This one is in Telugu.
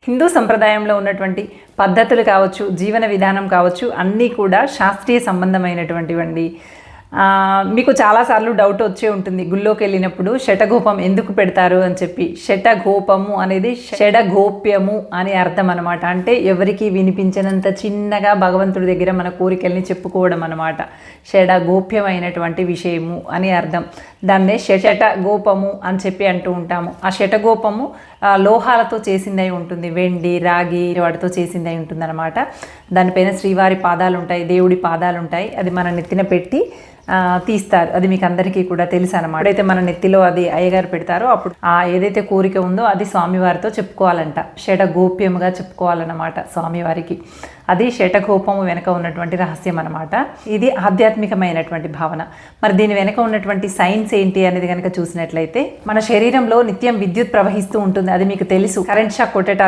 హిందూ సంప్రదాయంలో ఉన్నటువంటి పద్ధతులు కావచ్చు, జీవన విధానం కావచ్చు, అన్నీ కూడా శాస్త్రీయ సంబంధమైనటువంటివండి. మీకు చాలాసార్లు డౌట్ వచ్చే ఉంటుంది గుళ్ళోకి వెళ్ళినప్పుడు శటగోపం ఎందుకు పెడతారు అని చెప్పి. శటగోపము అనేది షడగోప్యము అని అర్థం అనమాట. అంటే ఎవరికి వినిపించినంత చిన్నగా భగవంతుడి దగ్గర మన కోరికల్ని చెప్పుకోవడం అనమాట. షడగోప్యమైనటువంటి విషయము అని అర్థం. దాన్నే శటగోపము అని చెప్పి అంటూ ఉంటాము. ఆ శటగోపము లోహాలతో చేసిందై ఉంటుంది, వెండి, రాగి వాటితో చేసిందై ఉంటుంది అనమాట. దానిపైన శ్రీవారి పాదాలు ఉంటాయి, దేవుడి పాదాలు ఉంటాయి. అది మన నెత్తిన పెట్టి తీస్తారు. అది మీకు అందరికీ కూడా తెలుసు అనమాట. అయితే మన నెత్తిలో అది అయ్యగారు పెడతారో అప్పుడు ఏదైతే కోరిక ఉందో అది స్వామివారితో చెప్పుకోవాలంట. షటగోప్యముగా చెప్పుకోవాలన్నమాట స్వామివారికి. అది శటగోపము వెనక ఉన్నటువంటి రహస్యం అనమాట. ఇది ఆధ్యాత్మికమైనటువంటి భావన. మరి దీని వెనక ఉన్నటువంటి సైన్స్ ఏంటి అనేది కనుక చూసినట్లయితే, మన శరీరంలో నిత్యం విద్యుత్ ప్రవహిస్తూ ఉంటుంది. అది మీకు తెలుసు. Current shock కొట్టేటాలు